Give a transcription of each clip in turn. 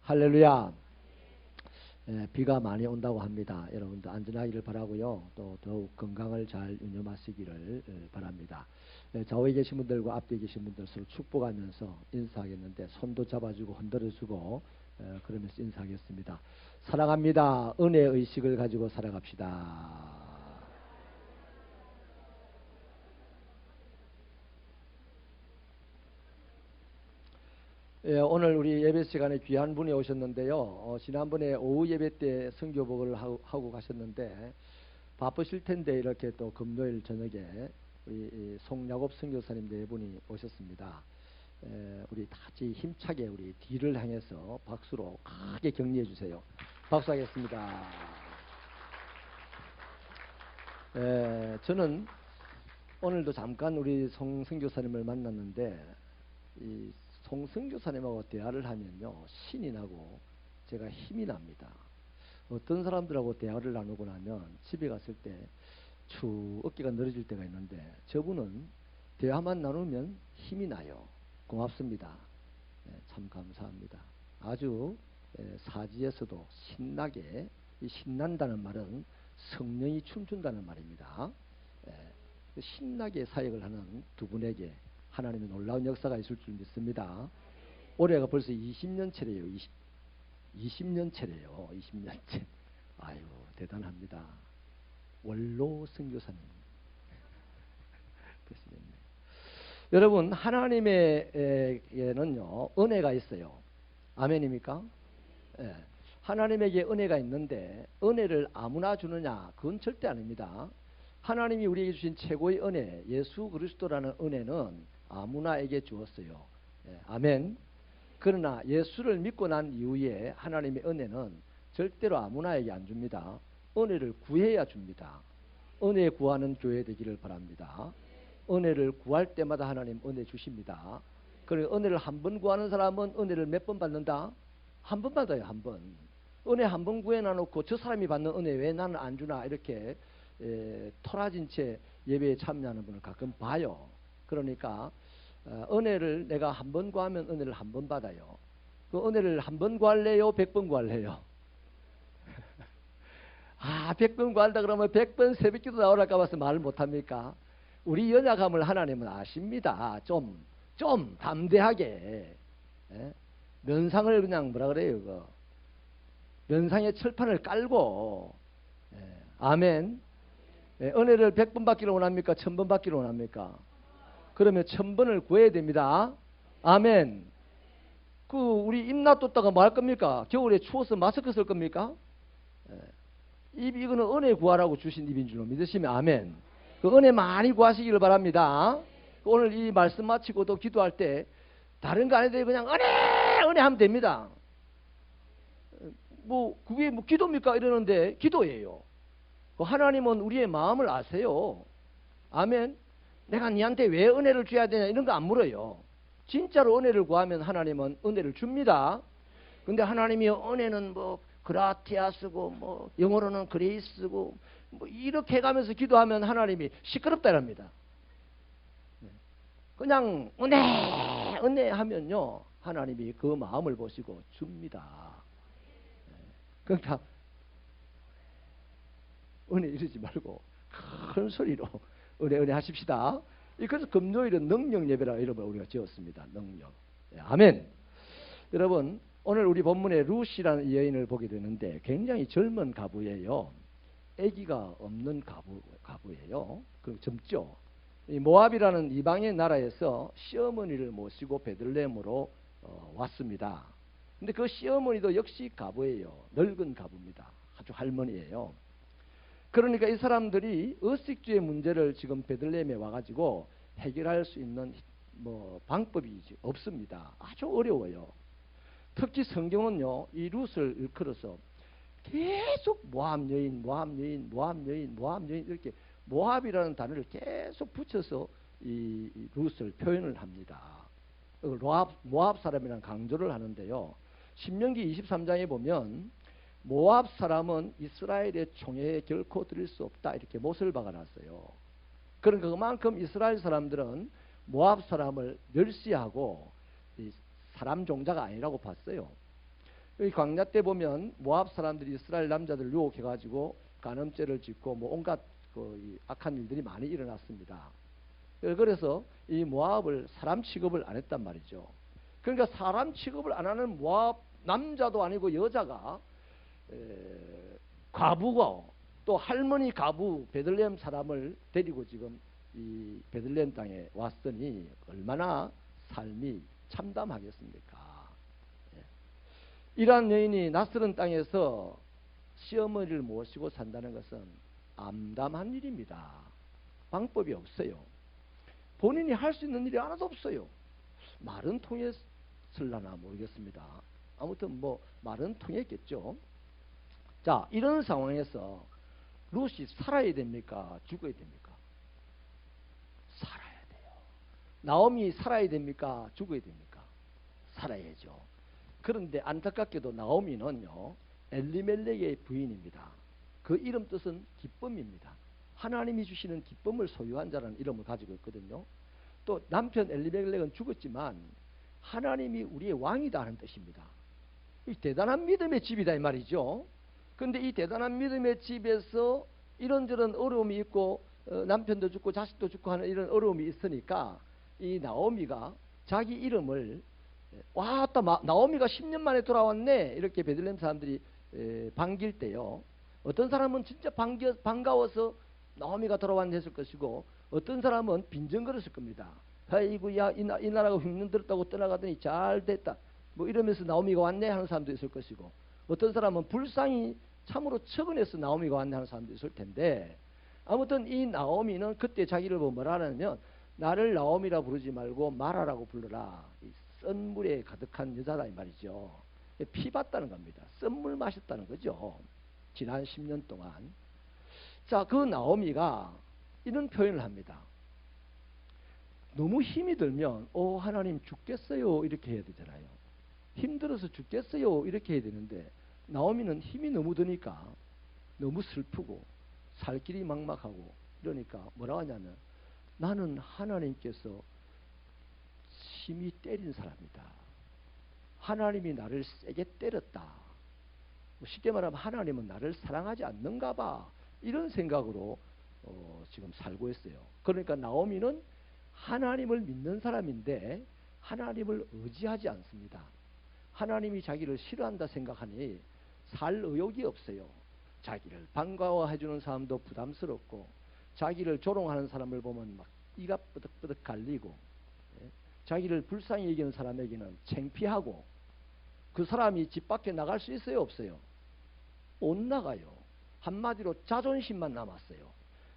할렐루야. 비가 많이 온다고 합니다. 여러분도 안전하기를 바라고요. 또 더욱 건강을 잘 유념하시기를 바랍니다. 좌우에 계신 분들과 앞뒤에 계신 분들 서로 축복하면서 인사하겠는데 손도 잡아주고 흔들어주고 그러면서 인사하겠습니다. 사랑합니다. 은혜의 의식을 가지고 살아갑시다. 오늘 우리 예배 시간에 귀한 분이 오셨는데요. 지난번에 오후 예배 때 선교복을 하고 가셨는데 바쁘실 텐데 이렇게 또 금요일 저녁에 우리 송야곱 선교사님 네 분이 오셨습니다. 우리 다 같이 힘차게 우리 뒤를 향해서 박수로 크게 격려해 주세요. 박수하겠습니다. 저는 오늘도 잠깐 우리 송 선교사님을 만났는데 이 송선교사님하고 대화를 하면요 신이 나고 제가 힘이 납니다. 어떤 사람들하고 대화를 나누고 나면 집에 갔을 때 축 어깨가 늘어질 때가 있는데 저분은 대화만 나누면 힘이 나요. 고맙습니다. 참 감사합니다. 아주 사지에서도 신나게, 이 신난다는 말은 성령이 춤춘다는 말입니다. 신나게 사역을 하는 두 분에게 하나님의 놀라운 역사가 있을 줄 믿습니다. 올해가 벌써 20년 차래요. 20년 차래요. 20년째. 아유 대단합니다. 원로 선교사님 되시겠네. 여러분 하나님에게는요 은혜가 있어요. 아멘입니까? 하나님에게 은혜가 있는데 은혜를 아무나 주느냐? 그건 절대 아닙니다. 하나님이 우리에게 주신 최고의 은혜, 예수 그리스도라는 은혜는 아무나에게 주었어요. 아멘. 그러나 예수를 믿고 난 이후에 하나님의 은혜는 절대로 아무나에게 안 줍니다. 은혜를 구해야 줍니다. 은혜 구하는 교회 되기를 바랍니다. 은혜를 구할 때마다 하나님 은혜 주십니다. 그리고 은혜를 한 번 구하는 사람은 은혜를 몇 번 받는다? 한 번 받아요. 한 번. 은혜 한 번 구해놔놓고 저 사람이 받는 은혜 왜 나는 안 주나 이렇게 토라진 채 예배에 참여하는 분을 가끔 봐요. 그러니까 은혜를 내가 한 번 구하면 은혜를 한 번 받아요. 그 은혜를 한 번 구할래요? 100번 구할래요? 100번 구한다 그러면 100번 새벽기도 나오랄까 봐서 말을 못합니까? 우리 연약함을 하나님은 아십니다. 좀 담대하게 면상을 그냥 뭐라 그래요? 그거 면상에 철판을 깔고 아멘. 은혜를 100번 받기를 원합니까? 1000번 받기를 원합니까? 그러면 1000번을 구해야 됩니다. 아멘. 우리 입 놔뒀다가 뭐 할 겁니까? 겨울에 추워서 마스크 쓸 겁니까? 이거는 은혜 구하라고 주신 입인 줄 믿으시면 아멘. 그 은혜 많이 구하시기를 바랍니다. 오늘 이 말씀 마치고도 기도할 때 다른 거 아닌데 그냥 은혜 하면 됩니다. 그게 기도입니까? 이러는데 기도예요. 하나님은 우리의 마음을 아세요. 아멘. 내가 니한테 왜 은혜를 줘야 되냐 이런 거 안 물어요. 진짜로 은혜를 구하면 하나님은 은혜를 줍니다. 근데 하나님이 은혜는 그라티아스고 영어로는 그레이스고 이렇게 해가면서 기도하면 하나님이 시끄럽다랍니다. 그냥 은혜 하면요 하나님이 그 마음을 보시고 줍니다. 그러니까 은혜 이러지 말고 큰 소리로 은혜 하십시다. 그래서 금요일은 능력 예배라 이름을 우리가 지었습니다. 능력. 아멘. 여러분 오늘 우리 본문에 룻이라는 여인을 보게 되는데 굉장히 젊은 가부예요. 아기가 없는 가부예요. 젊죠. 이 모압이라는 이방의 나라에서 시어머니를 모시고 베들레헴으로 왔습니다. 근데 그 시어머니도 역시 가부예요. 늙은 가부입니다. 아주 할머니예요. 그러니까 이 사람들이 의식주의 문제를 지금 베들레헴에 와가지고 해결할 수 있는 방법이 없습니다. 아주 어려워요. 특히 성경은요 이 룻을 일컬어서 계속 모압 여인 이렇게 모압이라는 단어를 계속 붙여서 이 룻을 표현을 합니다. 모압 사람이란 강조를 하는데요. 신명기 23장에 보면 모압 사람은 이스라엘의 총회에 결코 들일 수 없다 이렇게 못을 박아놨어요. 그러니까 그만큼 이스라엘 사람들은 모압 사람을 멸시하고 사람 종자가 아니라고 봤어요. 이 광야 때 보면 모압 사람들이 이스라엘 남자들 유혹해가지고 간음죄를 짓고 뭐 온갖 이 악한 일들이 많이 일어났습니다. 그래서 이 모압을 사람 취급을 안 했단 말이죠. 그러니까 사람 취급을 안 하는 모압 남자도 아니고 여자가 과부가 또 할머니 과부 베들레헴 사람을 데리고 지금 이 베들레헴 땅에 왔으니 얼마나 삶이 참담하겠습니까? 이러한 여인이 낯선 땅에서 시어머니를 모시고 산다는 것은 암담한 일입니다. 방법이 없어요. 본인이 할 수 있는 일이 하나도 없어요. 말은 통했을라나 모르겠습니다. 아무튼 뭐 말은 통했겠죠. 자, 이런 상황에서 룻이 살아야 됩니까? 죽어야 됩니까? 살아야 돼요. 나오미 살아야 됩니까? 죽어야 됩니까? 살아야죠. 그런데 안타깝게도 나오미는요, 엘리멜렉의 부인입니다. 그 이름 뜻은 기쁨입니다. 하나님이 주시는 기쁨을 소유한 자라는 이름을 가지고 있거든요. 또 남편 엘리멜렉은 죽었지만 하나님이 우리의 왕이다 하는 뜻입니다. 대단한 믿음의 집이다 이 말이죠. 그런데 이 대단한 믿음의 집에서 이런저런 어려움이 있고 남편도 죽고 자식도 죽고 하는 이런 어려움이 있으니까 이 나오미가 자기 이름을 와따 나오미가 10년 만에 돌아왔네 이렇게 베들레헴 사람들이 반길 때요, 어떤 사람은 진짜 반가워서 나오미가 돌아왔네 했을 것이고 어떤 사람은 빈정거렸을 겁니다. 아이고 야 이 나라가 흉년 들었다고 떠나가더니 잘 됐다 뭐 이러면서 나오미가 왔네 하는 사람도 있을 것이고 어떤 사람은 불쌍히 참으로 척은해서 나오미가 왔네 하는 사람도 있을 텐데, 아무튼 이 나오미는 그때 자기를 보고 뭐라 하냐면 나를 나오미라 부르지 말고 마라라고 불러라. 이 썬물에 가득한 여자다 이 말이죠. 피 봤다는 겁니다. 썬물 마셨다는 거죠. 지난 10년 동안. 자, 그 나오미가 이런 표현을 합니다. 너무 힘이 들면 하나님 죽겠어요 이렇게 해야 되잖아요. 힘들어서 죽겠어요 이렇게 해야 되는데 나오미는 힘이 너무 드니까 너무 슬프고 살 길이 막막하고 이러니까 뭐라고 하냐면 나는 하나님께서 심히 때린 사람이다. 하나님이 나를 세게 때렸다. 쉽게 말하면 하나님은 나를 사랑하지 않는가 봐. 이런 생각으로 지금 살고 있어요. 그러니까 나오미는 하나님을 믿는 사람인데 하나님을 의지하지 않습니다. 하나님이 자기를 싫어한다 생각하니 살 의욕이 없어요. 자기를 반가워해주는 사람도 부담스럽고 자기를 조롱하는 사람을 보면 막 이가 쁘득쁘득 갈리고 자기를 불쌍히 여기는 사람에게는 창피하고 그 사람이 집 밖에 나갈 수 있어요? 없어요? 못 나가요. 한마디로 자존심만 남았어요.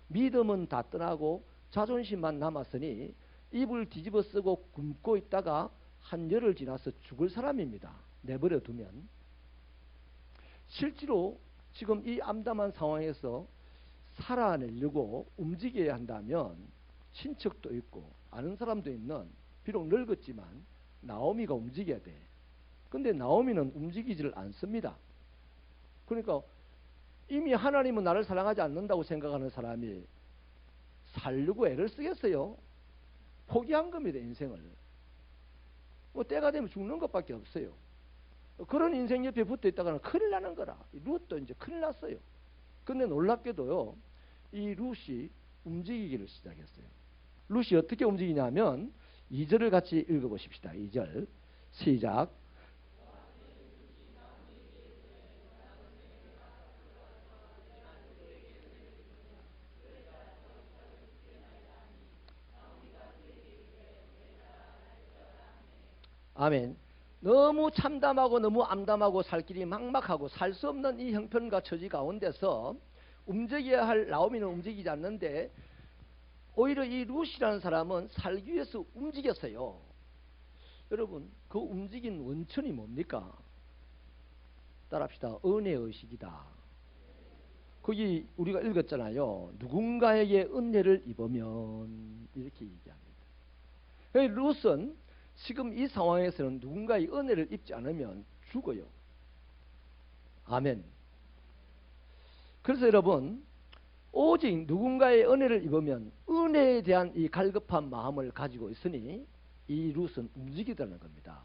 믿음은 다 떠나고 자존심만 남았으니 입을 뒤집어 쓰고 굶고 있다가 한 열흘 지나서 죽을 사람입니다. 내버려 두면. 실제로 지금 이 암담한 상황에서 살아내려고 움직여야 한다면 친척도 있고 아는 사람도 있는, 비록 늙었지만 나오미가 움직여야 돼. 근데 나오미는 움직이지를 않습니다. 그러니까 이미 하나님은 나를 사랑하지 않는다고 생각하는 사람이 살려고 애를 쓰겠어요? 포기한 겁니다, 인생을. 뭐 때가 되면 죽는 것밖에 없어요. 그런 인생 옆에 붙어 있다가는 큰일 나는 거라. 룻도 이제 큰일 났어요. 근데 놀랍게도요, 이 룻이 움직이기를 시작했어요. 룻이 어떻게 움직이냐면 2절을 같이 읽어보십시다. 2절 시작. 아멘. 너무 참담하고 너무 암담하고 살 길이 막막하고 살 수 없는 이 형편과 처지 가운데서 움직여야 할 나오미는 움직이지 않는데 오히려 이 룻이라는 사람은 살기 위해서 움직였어요. 여러분, 그 움직인 원천이 뭡니까? 따라합시다. 은혜의식이다. 거기 우리가 읽었잖아요. 누군가에게 은혜를 입으면 이렇게 얘기합니다. 룻은 지금 이 상황에서는 누군가의 은혜를 입지 않으면 죽어요. 아멘. 그래서 여러분, 오직 누군가의 은혜를 입으면 은혜에 대한 이 갈급한 마음을 가지고 있으니 이 룻은 움직이더라는 겁니다.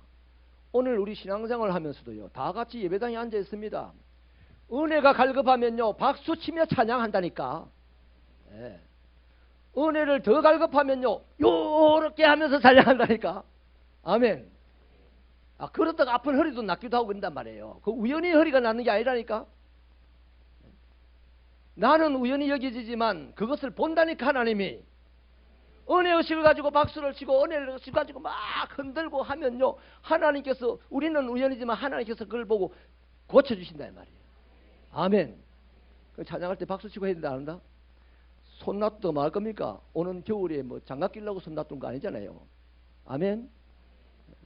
오늘 우리 신앙생활 하면서도요, 다 같이 예배당에 앉아 있습니다. 은혜가 갈급하면요, 박수 치며 찬양한다니까. 예. 은혜를 더 갈급하면요, 요렇게 하면서 찬양한다니까. 아멘. 그렇다가 아픈 허리도 낫기도 하고 그런단 말이에요. 그 우연히 허리가 낫는 게 아니라니까. 나는 우연히 여겨지지만 그것을 본다니까 하나님이. 은혜의식을 가지고 박수를 치고 은혜의식을 가지고 막 흔들고 하면요, 하나님께서, 우리는 우연이지만 하나님께서 그걸 보고 고쳐주신다 이 말이에요. 아멘. 찬양할 때 박수 치고 해야 된다 안 한다? 손 놔두고 뭐 할 겁니까? 오는 겨울에 뭐 장갑 끼려고 손 놔둔 거 아니잖아요. 아멘.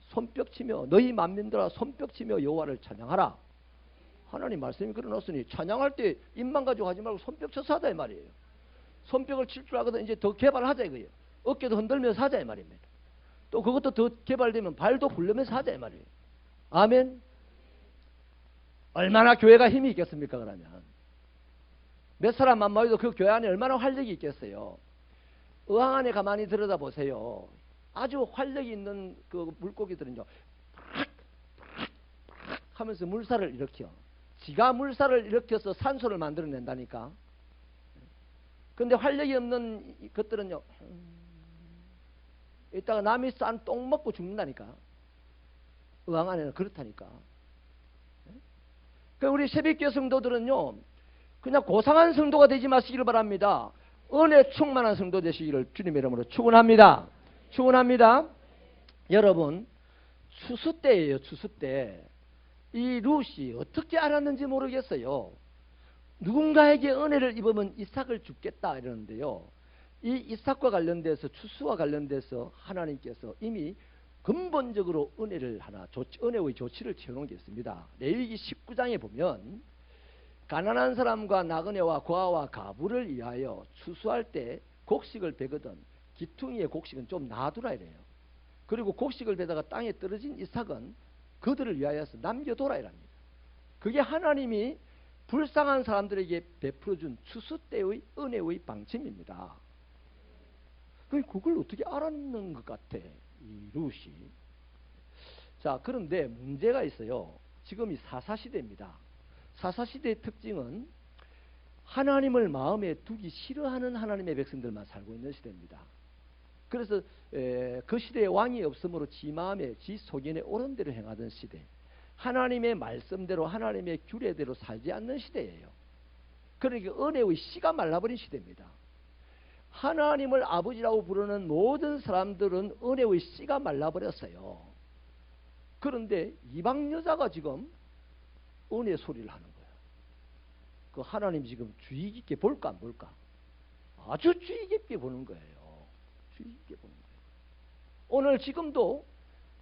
손뼉 치며 너희 만민들아 손뼉 치며 여호와를 찬양하라. 하나님 말씀이 그려놨으니 찬양할 때 입만 가지고 하지 말고 손뼉 쳐서 하자 이 말이에요. 손뼉을 칠 줄 알거든 이제 더 개발하자 이거예요. 어깨도 흔들면서 하자 이 말입니다. 또 그것도 더 개발되면 발도 굴르면서 하자 이 말이에요. 아멘. 얼마나 교회가 힘이 있겠습니까 그러면. 몇 사람만 모여도 그 교회 안에 얼마나 활력이 있겠어요. 의왕 안에 가만히 들여다보세요. 아주 활력이 있는 그 물고기들은요, 하면서 물살을 일으켜. 지가 물살을 일으켜서 산소를 만들어낸다니까. 근데 활력이 없는 것들은요, 이따가 남이 싼 똥 먹고 죽는다니까. 의왕 안에는 그렇다니까. 그러니까 우리 새벽교회 성도들은요, 그냥 고상한 성도가 되지 마시기를 바랍니다. 은혜 충만한 성도 되시기를 주님의 이름으로 축원합니다. 축원합니다. 여러분, 추수 때예요. 추수 때. 이 룻이 어떻게 알았는지 모르겠어요. 누군가에게 은혜를 입으면 이삭을 죽겠다 이러는데요. 이 이삭과 관련돼서, 추수와 관련돼서 하나님께서 이미 근본적으로 은혜를 하나, 은혜의 조치를 채워놓은 게 있습니다. 레위기 19장에 보면 가난한 사람과 나그네와 고아와 가부를 위하여 추수할 때 곡식을 베거든 기퉁이의 곡식은 좀 놔두라 이래요. 그리고 곡식을 베다가 땅에 떨어진 이삭은 그들을 위하여서 남겨둬라 이랍니다. 그게 하나님이 불쌍한 사람들에게 베풀어준 추수 때의 은혜의 방침입니다. 그걸 어떻게 알았는 것 같아 이 룻이. 자, 그런데 문제가 있어요. 지금이 사사시대입니다. 사사시대의 특징은 하나님을 마음에 두기 싫어하는 하나님의 백성들만 살고 있는 시대입니다. 그래서 그 시대에 왕이 없으므로 지 마음에 지 소견에 옳은 대로 행하던 시대, 하나님의 말씀대로 하나님의 규례대로 살지 않는 시대예요. 그러니까 은혜의 씨가 말라버린 시대입니다. 하나님을 아버지라고 부르는 모든 사람들은 은혜의 씨가 말라버렸어요. 그런데 이방 여자가 지금 은혜 소리를 하는 거예요. 그 하나님 지금 주의 깊게 볼까 안 볼까? 아주 주의 깊게 보는 거예요. 주의 깊게 보는 거예요. 오늘 지금도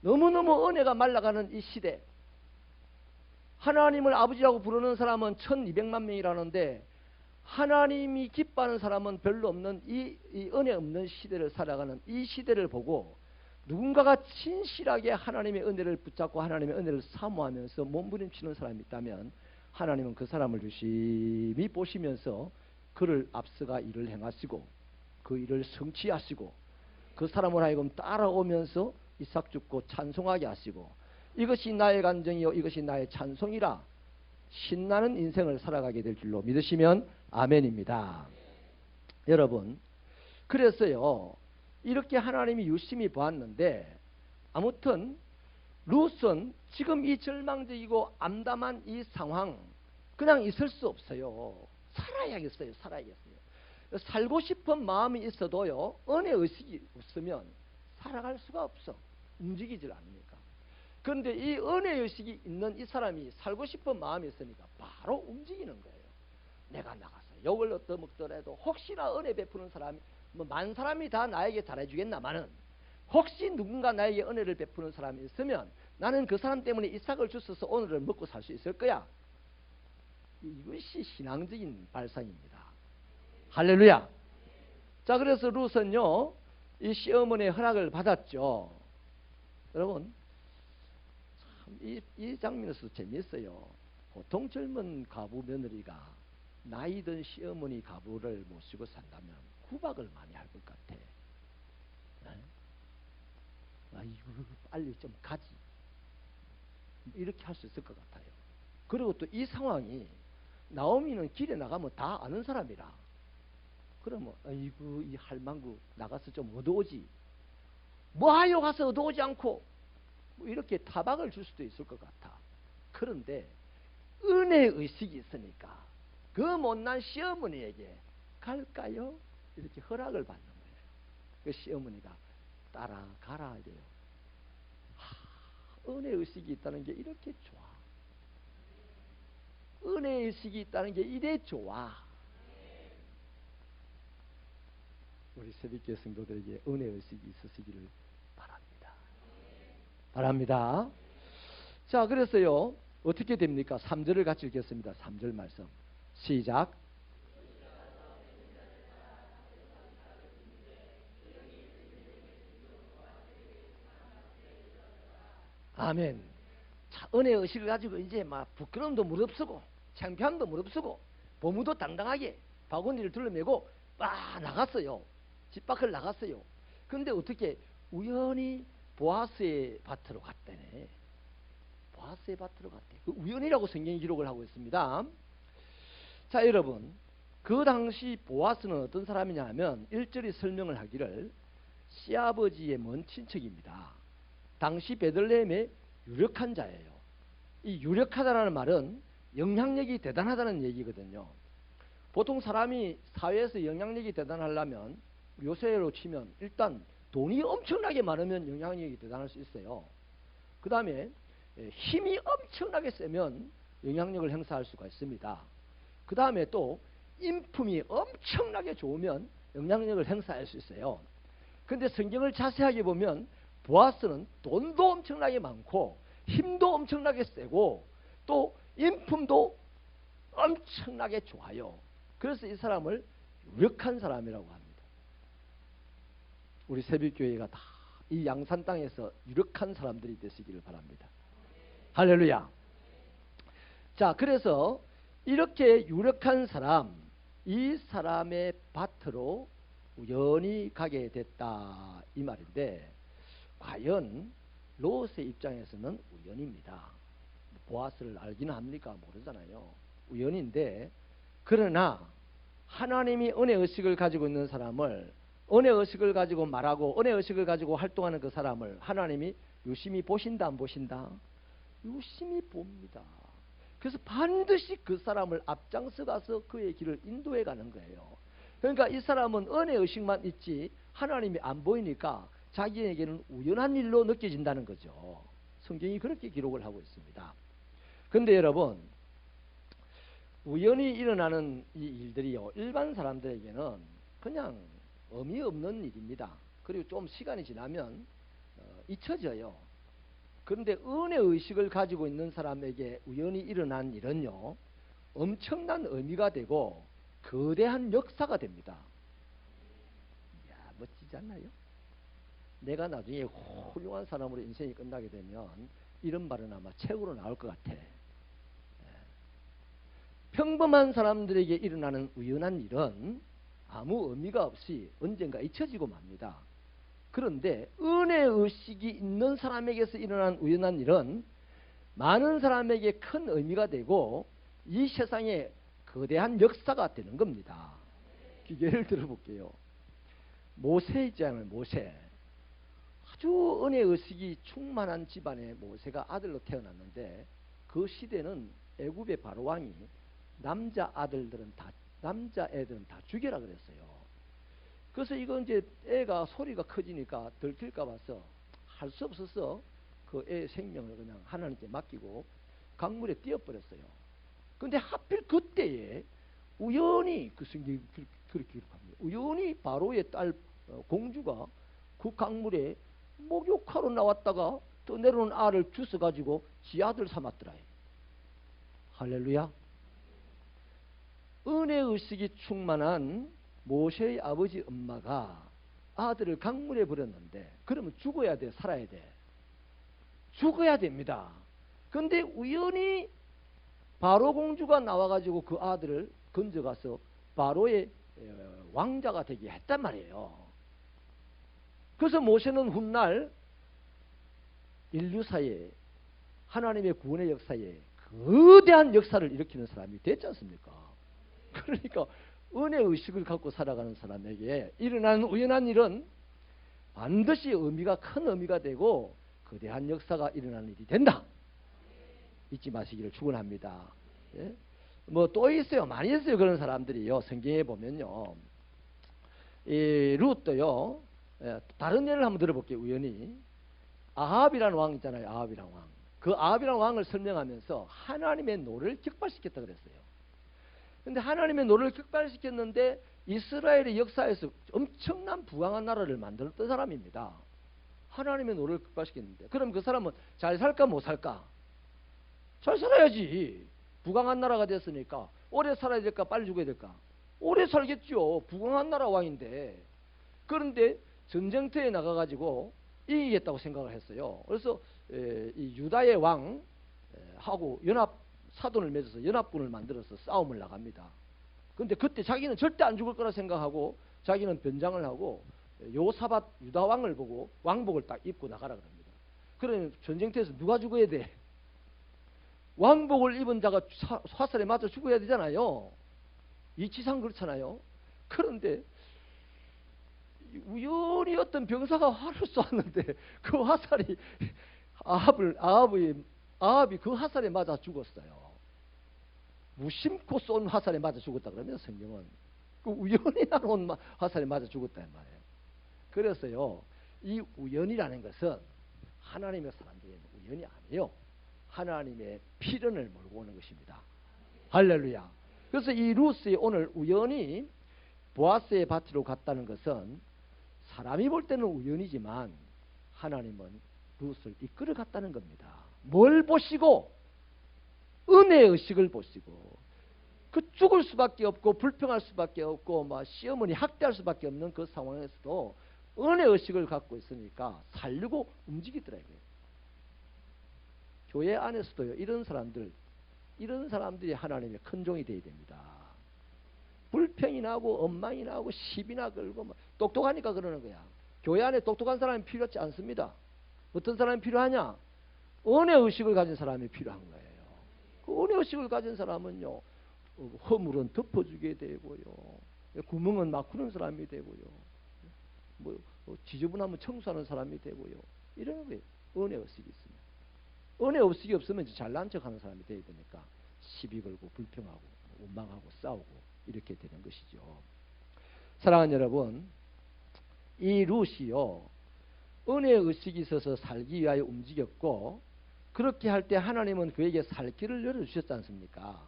너무너무 은혜가 말라가는 이 시대, 하나님을 아버지라고 부르는 사람은 1200만 명이라는데 하나님이 기뻐하는 사람은 별로 없는 이 은혜 없는 시대를 살아가는 이 시대를 보고 누군가가 진실하게 하나님의 은혜를 붙잡고 하나님의 은혜를 사모하면서 몸부림치는 사람이 있다면 하나님은 그 사람을 유심히 보시면서 그를 앞서가 일을 행하시고 그 일을 성취하시고 그 사람을 하여금 따라오면서 이삭 죽고 찬송하게 하시고 이것이 나의 간정이요 이것이 나의 찬송이라 신나는 인생을 살아가게 될 줄로 믿으시면 아멘입니다. 여러분, 그래서요 이렇게 하나님이 유심히 보았는데 아무튼 룻은 지금 이 절망적이고 암담한 이 상황 그냥 있을 수 없어요. 살아야겠어요. 살아야겠어요. 살고 싶은 마음이 있어도요 은혜의식이 없으면 살아갈 수가 없어. 움직이질 않으니까. 그런데 이 은혜의식이 있는 이 사람이 살고 싶은 마음이 있으니까 바로 움직이는 거예요. 내가 나가서 욕을 얻어먹더라도 혹시나 은혜 베푸는 사람이 뭐 만 사람이 다 나에게 잘해주겠나마는 혹시 누군가 나에게 은혜를 베푸는 사람이 있으면 나는 그 사람 때문에 이삭을 주셔서 오늘을 먹고 살 수 있을 거야. 이것이 신앙적인 발상입니다. 할렐루야. 자, 그래서 룻은요 이 시어머니의 허락을 받았죠. 여러분 참 이 장면에서 재미있어요. 보통 젊은 가부 며느리가 나이 든 시어머니 가부를 모시고 산다면 구박을 많이 할 것 같아. 아이고 빨리 좀 가지. 이렇게 할 수 있을 것 같아요. 그리고 또 이 상황이 나오미는 길에 나가면 다 아는 사람이라 그러면 아이고 이 할망구 나가서 좀 얻어오지 뭐하여 가서 얻어오지 않고 뭐 이렇게 타박을 줄 수도 있을 것 같아. 그런데 은혜의식이 있으니까 그 못난 시어머니에게 갈까요? 이렇게 허락을 받는 거예요. 그 시어머니가 따라가라 이래요. 은혜의식이 있다는 게 이렇게 좋아. 은혜의식이 있다는 게 이래 좋아. 우리 새벽교회 성도들에게 은혜의식이 있으시기를 바랍니다. 바랍니다. 자, 그래서요 어떻게 됩니까? 3절을 같이 읽겠습니다. 3절 말씀 시작. 아멘. 자, 은혜의식을 가지고 이제 막 부끄러움도 무릅쓰고 창피함도 무릅쓰고 보무도 당당하게 바구니를 둘러매고 막 나갔어요. 집 밖을 나갔어요. 근데 어떻게 우연히 보아스의 밭으로 갔다네. 보아스의 밭으로 갔대. 그 우연이라고 성경이 기록을 하고 있습니다. 자, 여러분 그 당시 보아스는 어떤 사람이냐 하면 1절이 설명을 하기를 시아버지의 먼 친척입니다. 당시 베들레헴의 유력한 자예요. 이 유력하다라는 말은 영향력이 대단하다는 얘기거든요. 보통 사람이 사회에서 영향력이 대단하려면 요새로 치면 일단 돈이 엄청나게 많으면 영향력이 대단할 수 있어요. 그 다음에 힘이 엄청나게 세면 영향력을 행사할 수가 있습니다. 그 다음에 또 인품이 엄청나게 좋으면 영향력을 행사할 수 있어요. 근데 성경을 자세하게 보면 보아스는 돈도 엄청나게 많고 힘도 엄청나게 세고 또 인품도 엄청나게 좋아요. 그래서 이 사람을 유력한 사람이라고 합니다. 우리 새벽교회가 다 이 양산 땅에서 유력한 사람들이 되시기를 바랍니다. 할렐루야. 자, 그래서 이렇게 유력한 사람, 이 사람의 밭으로 우연히 가게 됐다 이 말인데 과연 롯의 입장에서는 우연입니다. 보아스를 알기는 합니까? 모르잖아요. 우연인데 그러나 하나님이 은혜의식을 가지고 있는 사람을 은혜의식을 가지고 말하고 은혜의식을 가지고 활동하는 그 사람을 하나님이 유심히 보신다 안 보신다? 유심히 봅니다. 그래서 반드시 그 사람을 앞장서 가서 그의 길을 인도해 가는 거예요. 그러니까 이 사람은 은혜의식만 있지 하나님이 안 보이니까 자기에게는 우연한 일로 느껴진다는 거죠. 성경이 그렇게 기록을 하고 있습니다. 그런데 여러분 우연히 일어나는 이 일들이요 일반 사람들에게는 그냥 의미 없는 일입니다. 그리고 좀 시간이 지나면 잊혀져요. 그런데 은혜의식을 가지고 있는 사람에게 우연히 일어난 일은요 엄청난 의미가 되고 거대한 역사가 됩니다. 이야, 멋지지 않나요? 내가 나중에 훌륭한 사람으로 인생이 끝나게 되면 이런 말은 아마 책으로 나올 것 같아. 평범한 사람들에게 일어나는 우연한 일은 아무 의미가 없이 언젠가 잊혀지고 맙니다. 그런데 은혜의식이 있는 사람에게서 일어난 우연한 일은 많은 사람에게 큰 의미가 되고 이 세상에 거대한 역사가 되는 겁니다. 예를 들어볼게요. 모세 있잖아요. 모세. 아주 은혜의식이 충만한 집안의 모세가 아들로 태어났는데 그 시대는 애굽의 바로왕이 남자애들은 다 죽여라 그랬어요. 그래서 이건 이제 애가 소리가 커지니까 들킬까 봐서 할 수 없어서 그 애 생명을 그냥 하나님께 맡기고 강물에 띄어버렸어요. 근데 하필 그때에 우연히 그 성경이 그렇게 기록합니다. 우연히 바로의 딸 공주가 그 강물에 목욕하러 나왔다가 또 내려오는 알을 주워가지고 지 아들 삼았더라. 할렐루야. 은혜의식이 충만한 모세의 아버지 엄마가 아들을 강물에 버렸는데 그러면 죽어야 돼? 살아야 돼? 죽어야 됩니다. 그런데 우연히 바로 공주가 나와가지고 그 아들을 건져가서 바로의 왕자가 되게 했단 말이에요. 그래서 모세는 훗날 인류사에 하나님의 구원의 역사에 거대한 역사를 일으키는 사람이 됐지 않습니까? 그러니까 은혜 의식을 갖고 살아가는 사람에게 일어나는 우연한 일은 반드시 큰 의미가 되고 거대한 역사가 일어나는 일이 된다. 잊지 마시기를 축원합니다. 예? 뭐 또 있어요. 많이 있어요. 그런 사람들이요. 성경에 보면요. 이 룻도요. 예, 다른 예를 한번 들어볼게요. 우연히 아합이라는 왕 있잖아요. 아합이라는 왕. 그 아합이라는 왕을 설명하면서 하나님의 노를 격발시켰다 그랬어요. 근데 하나님의 노를 격발시켰는데 이스라엘의 역사에서 엄청난 부강한 나라를 만들었던 사람입니다. 하나님의 노를 격발시켰는데 그럼 그 사람은 잘 살까 못 살까? 잘 살아야지. 부강한 나라가 됐으니까. 오래 살아야 될까 빨리 죽어야 될까? 오래 살겠죠. 부강한 나라 왕인데. 그런데 전쟁터에 나가가지고 이기겠다고 생각을 했어요. 그래서 이 유다의 왕하고 사돈을 맺어서 연합군을 만들어서 싸움을 나갑니다. 그런데 그때 자기는 절대 안 죽을 거라 생각하고 자기는 변장을 하고 요사밧 유다 왕을 보고 왕복을 딱 입고 나가라 그럽니다. 그러면 전쟁터에서 누가 죽어야 돼? 왕복을 입은 자가 화살에 맞아 죽어야 되잖아요. 이치상 그렇잖아요. 그런데 우연히 어떤 병사가 활을 쏘았는데 그 화살이 아합이 그 화살에 맞아 죽었어요. 무심코 쏜 화살에 맞아 죽었다 그러면 성경은 그 우연히 나온 화살에 맞아 죽었다 말이에요. 그래서요, 이 우연이라는 것은 하나님의 사람들에게는 우연이 아니에요. 하나님의 필연을 몰고 오는 것입니다. 할렐루야. 그래서 이 루스의 오늘 우연히 보아스의 밭으로 갔다는 것은 사람이 볼 때는 우연이지만 하나님은 루스를 이끌어 갔다는 겁니다. 뭘 보시고? 은혜의 의식을 보시고 그 죽을 수밖에 없고 불평할 수밖에 없고 막 시어머니 학대할 수밖에 없는 그 상황에서도 은혜의 의식을 갖고 있으니까 살려고 움직이더라고요. 교회 안에서도요, 이런 사람들이 하나님의 큰 종이 되어야 됩니다. 불평이 나고 엉망이 나고 시비나 걸고 막 똑똑하니까 그러는 거야. 교회 안에 똑똑한 사람이 필요하지 않습니다. 어떤 사람이 필요하냐? 은혜의식을 가진 사람이 필요한 거예요. 그 은혜의식을 가진 사람은요, 허물은 덮어주게 되고요, 구멍은 막히는 사람이 되고요, 지저분하면 청소하는 사람이 되고요, 이런 거예요. 은혜의식이 있으면. 은혜의식이 없으면 잘난 척하는 사람이 되어야 되니까 시비 걸고 불평하고 원망하고 싸우고 이렇게 되는 것이죠. 사랑하는 여러분, 이 룻이요, 은혜의식이 있어서 살기 위하여 움직였고 그렇게 할 때 하나님은 그에게 살 길을 열어주셨지 않습니까?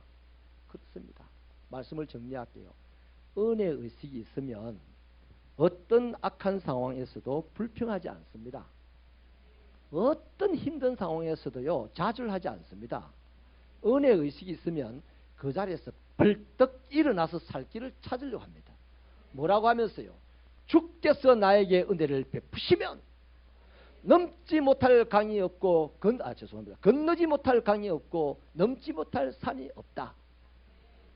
그렇습니다. 말씀을 정리할게요. 은혜의식이 있으면 어떤 악한 상황에서도 불평하지 않습니다. 어떤 힘든 상황에서도요, 좌절하지 않습니다. 은혜의식이 있으면 그 자리에서 벌떡 일어나서 살 길을 찾으려고 합니다. 뭐라고 하면서요? 주께서 나에게 은혜를 베푸시면 넘지 못할 강이 없고 건너지 못할 강이 없고 넘지 못할 산이 없다.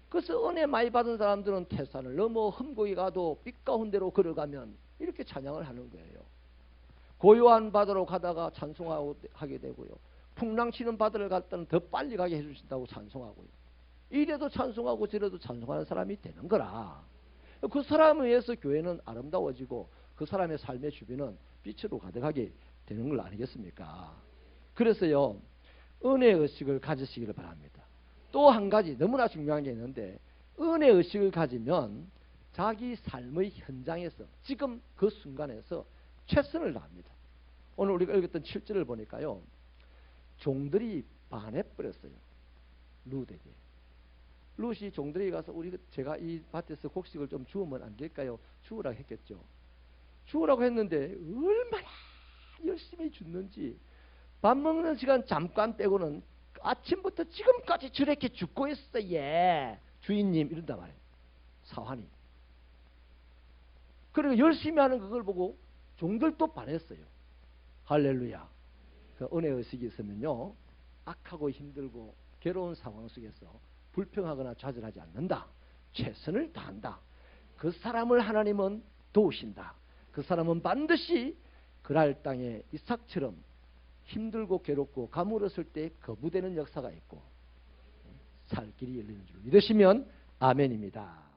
그래서 은혜 많이 받은 사람들은 태산을 넘어 험곡에 가도 빛 가운데로 걸어가면 이렇게 찬양을 하는 거예요. 고요한 바다로 가다가 찬송하게 되고요, 풍랑치는 바다를 갈 때는 더 빨리 가게 해주신다고 찬송하고요, 이래도 찬송하고 저래도 찬송하는 사람이 되는 거라. 그 사람에 의해서 교회는 아름다워지고 그 사람의 삶의 주변은 빛으로 가득하게 되는 걸 아니겠습니까? 그래서요, 은혜의식을 가지시기를 바랍니다. 또 한 가지 너무나 중요한 게 있는데, 은혜의식을 가지면 자기 삶의 현장에서 지금 그 순간에서 최선을 다합니다. 오늘 우리가 읽었던 7절을 보니까요, 종들이 반해버렸어요. 룻에게. 룻이 종들에게 가서 제가 이 밭에서 곡식을 좀 주우면 안 될까요? 주우라고 했겠죠. 주우라고 했는데 얼마나 열심히 줬는지 밥 먹는 시간 잠깐 빼고는 아침부터 지금까지 저렇게 죽고 있어, 예, 주인님, 이런단 말이에요. 사환이. 그리고 열심히 하는 그걸 보고 종들도 반했어요. 할렐루야. 그 은혜의식이 있으면요, 악하고 힘들고 괴로운 상황 속에서 불평하거나 좌절하지 않는다. 최선을 다한다. 그 사람을 하나님은 도우신다. 그 사람은 반드시 그랄 땅의 이삭처럼 힘들고 괴롭고 가물었을 때 거부되는 역사가 있고 살 길이 열리는 줄 믿으시면 아멘입니다.